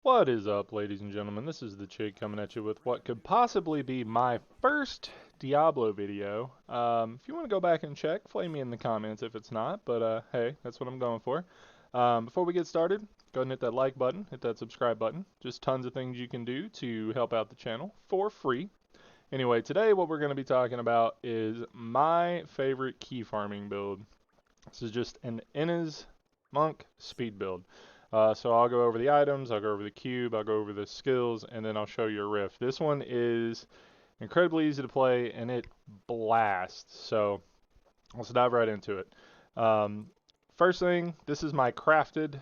What is up, ladies and gentlemen? This is the Chig coming at you with what could possibly be my first Diablo video. If you want to go back and check, flame me in the comments if it's not, but hey, that's what I'm going for. Before we get started, go ahead and hit that like button, hit that subscribe button. Just tons of things you can do to help out the channel for free. Anyway, today what we're going to be talking about is my favorite key farming build. This is just an Innes Monk speed build. So I'll go over the items, I'll go over the cube, I'll go over the skills, and then I'll show you a riff. This one is incredibly easy to play, and it blasts. So let's dive right into it. Um, First thing, this is my crafted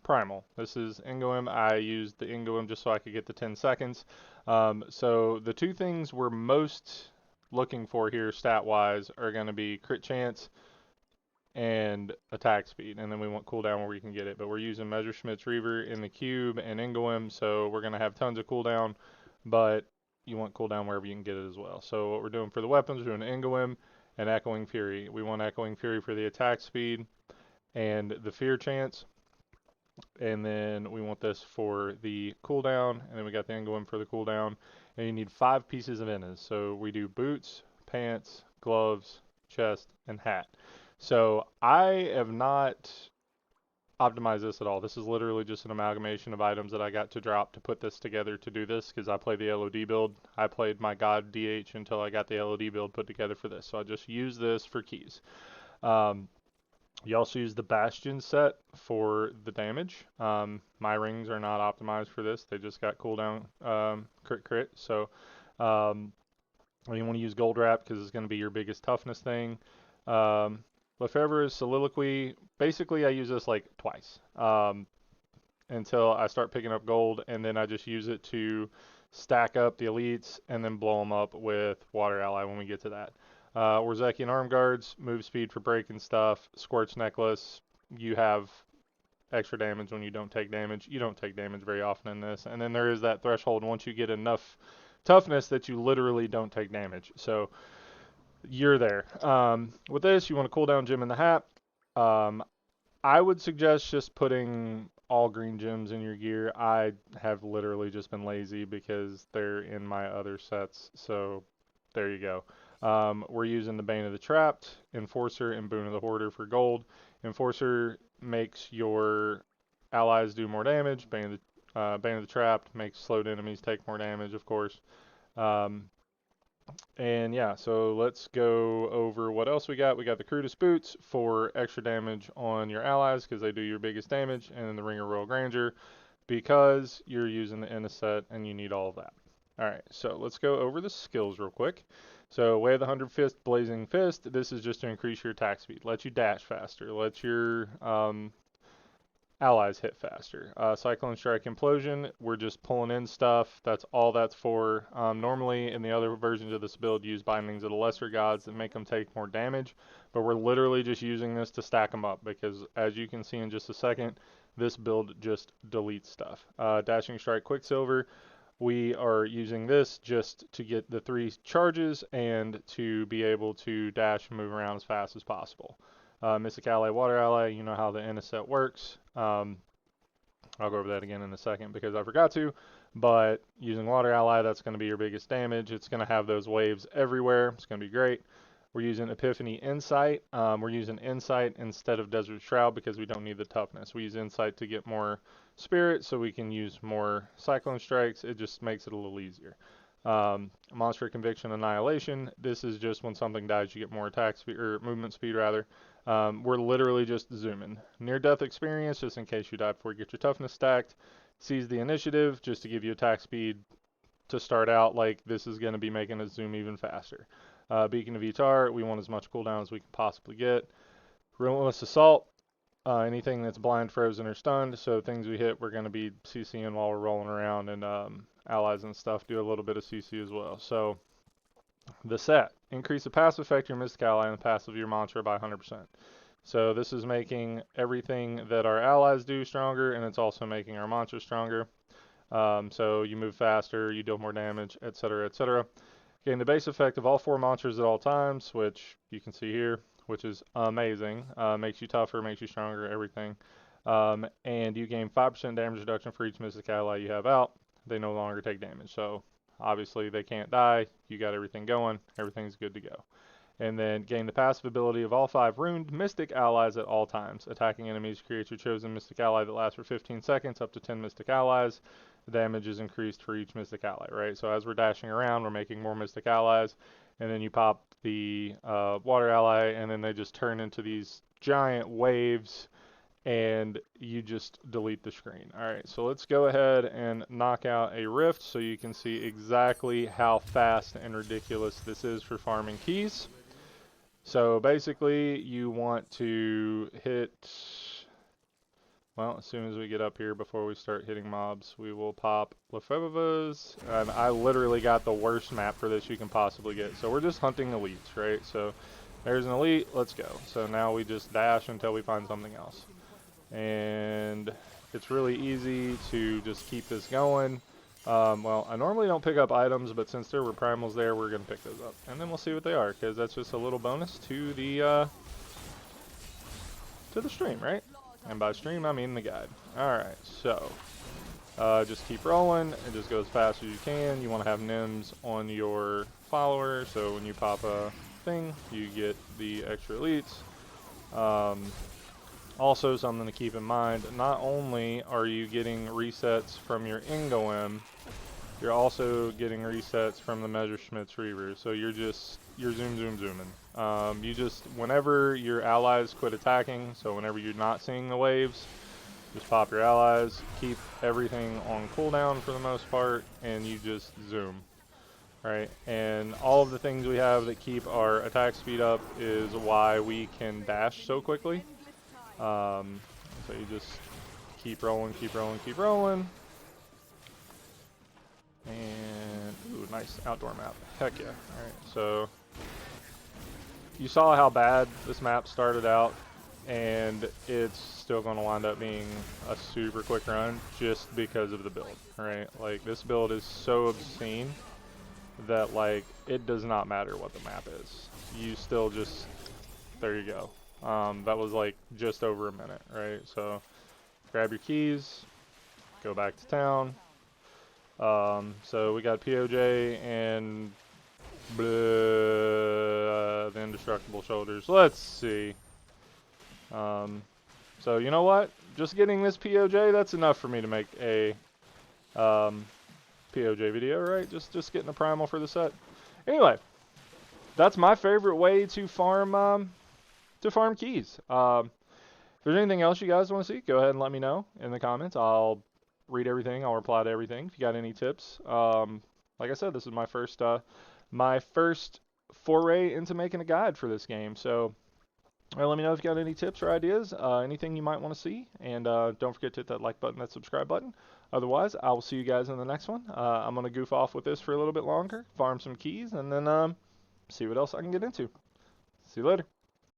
primal. This is Ingoim. I used the Ingoim just so I could get the 10 seconds. So the two things we're most looking for here stat-wise are going to be crit chance and attack speed, and then we want cooldown where we can get it. But we're using Messerschmitt's Reaver in the cube and Ingoim, so we're going to have tons of cooldown, but you want cooldown wherever you can get it as well. So what we're doing for the weapons, we're doing Ingoim and Echoing Fury. We want Echoing Fury for the attack speed and the fear chance, and then we want this for the cooldown, and then we got the Ingoim for the cooldown, and you need 5 pieces of Innes. So we do boots, pants, gloves, chest, and hat. So I have not optimized this at all. This is literally just an amalgamation of items that I got to drop to put this together to do this because I play the LOD build. I played my God DH until I got the LOD build put together for this. So I just use this for keys. You also use the Bastion set for the damage. My rings are not optimized for this. They just got cooldown crit. So you want to use Gold Wrap because it's going to be your biggest toughness thing. Lefebvre's Soliloquy, basically I use this like twice until I start picking up gold, and then I just use it to stack up the elites and then blow them up with Water Ally when we get to that. Warzekian Arm Guards, move speed for breaking stuff, Squirch Necklace, you have extra damage when you don't take damage. You don't take damage very often in this, and then there is that threshold once you get enough toughness that you literally don't take damage. So you're there. With this, you want a cooldown gem in the hat. I would suggest just putting all green gems in your gear. I have literally just been lazy because they're in my other sets. So there you go. We're using the Bane of the Trapped, Enforcer, and Boon of the Hoarder for gold. Enforcer makes your allies do more damage. Bane of the Trapped makes slowed enemies take more damage, of course. And yeah, so let's go over what else we got. We got the Crudest Boots for extra damage on your allies because they do your biggest damage, and then the Ring of Royal Grandeur because you're using the Innes set and you need all of that. Alright, so let's go over the skills real quick. So Way of the 100 Fist, Blazing Fist, this is just to increase your attack speed. Let you dash faster. Let your allies hit faster. Cyclone Strike Implosion, we're just pulling in stuff. That's all that's for. Normally in the other versions of this build, use Bindings of the Lesser Gods that make them take more damage, but we're literally just using this to stack them up because as you can see in just a second, this build just deletes stuff. Dashing Strike Quicksilver, we are using this just to get the 3 charges and to be able to dash and move around as fast as possible. Mystic Ally, Water Ally, you know how the Innes set works. I'll go over that again in a second because I forgot to, but using Water Ally, that's going to be your biggest damage. It's going to have those waves everywhere. It's going to be great. We're using Epiphany Insight. We're using Insight instead of Desert Shroud because we don't need the toughness. We use Insight to get more spirit so we can use more Cyclone Strikes. It just makes it a little easier. Monster Conviction Annihilation. This is just when something dies, you get more attack speed, or movement speed rather. We're literally just zooming. Near Death Experience, just in case you die before you get your toughness stacked. Seize the Initiative, just to give you attack speed to start out. Like, this is going to be making us zoom even faster. Beacon of Etar, we want as much cooldown as we can possibly get. Relentless Assault, anything that's blind, frozen, or stunned. So things we hit, we're going to be CCing while we're rolling around, and allies and stuff do a little bit of CC as well. So the set, increase the passive effect of your Mystic Ally and the passive of your mantra by 100%. So this is making everything that our allies do stronger, and it's also making our mantra stronger. So you move faster, you deal more damage, etc., etc. Gain the base effect of all 4 mantras at all times, which you can see here, which is amazing. Makes you tougher, makes you stronger, everything. And you gain 5% damage reduction for each Mystic ally you have out. They no longer take damage. So obviously they can't die. You got everything going. Everything's good to go. And then gain the passive ability of all 5 ruined Mystic allies at all times. Attacking enemies creates your chosen Mystic ally that lasts for 15 seconds, up to 10 Mystic allies. The damage is increased for each Mystic ally, right? So as we're dashing around, we're making more Mystic allies. And then you pop the water ally, and then they just turn into these giant waves, and you just delete the screen. Alright, so let's go ahead and knock out a rift so you can see exactly how fast and ridiculous this is for farming keys. So basically you want to hit, well, as soon as we get up here before we start hitting mobs, we will pop Lefebvre's, and I literally got the worst map for this you can possibly get. So we're just hunting elites, right? So there's an elite, let's go. So now we just dash until we find something else. And it's really easy to just keep this going. Well, I normally don't pick up items, but since there were primals there, we're going to pick those up. And then we'll see what they are, because that's just a little bonus to the stream, right? And by stream, I mean the guide. Alright, so just keep rolling. It just goes as fast as you can. You want to have NIMS on your follower, so when you pop a thing, you get the extra elites. Also, something to keep in mind, not only are you getting resets from your Ingoem, you're also getting resets from the Messerschmitt's Reaver. So you're zooming. You just, whenever your allies quit attacking, so whenever you're not seeing the waves, just pop your allies, keep everything on cooldown for the most part, and you just zoom. Right, and all of the things we have that keep our attack speed up is why we can dash so quickly. So you just keep rolling. And, ooh, nice outdoor map. Heck yeah. Alright, so you saw how bad this map started out, and it's still going to wind up being a super quick run just because of the build, right? Like, this build is so obscene that, like, it does not matter what the map is. You still just, there you go. That was like just over a minute, right? So grab your keys, go back to town. So we got POJ and the indestructible shoulders. Let's see. So you know what? Just getting this POJ, that's enough for me to make a POJ video, right? Just getting a primal for the set. Anyway, that's my favorite way to farm keys. If there's anything else you guys want to see, go ahead and let me know in the comments. I'll read everything. I'll reply to everything. If you got any tips, like I said, this is my first foray into making a guide for this game. So let me know if you got any tips or ideas, anything you might want to see, and don't forget to hit that like button, that subscribe button. Otherwise, I will see you guys in the next one. I'm gonna goof off with this for a little bit longer, farm some keys, and then see what else I can get into. See you later.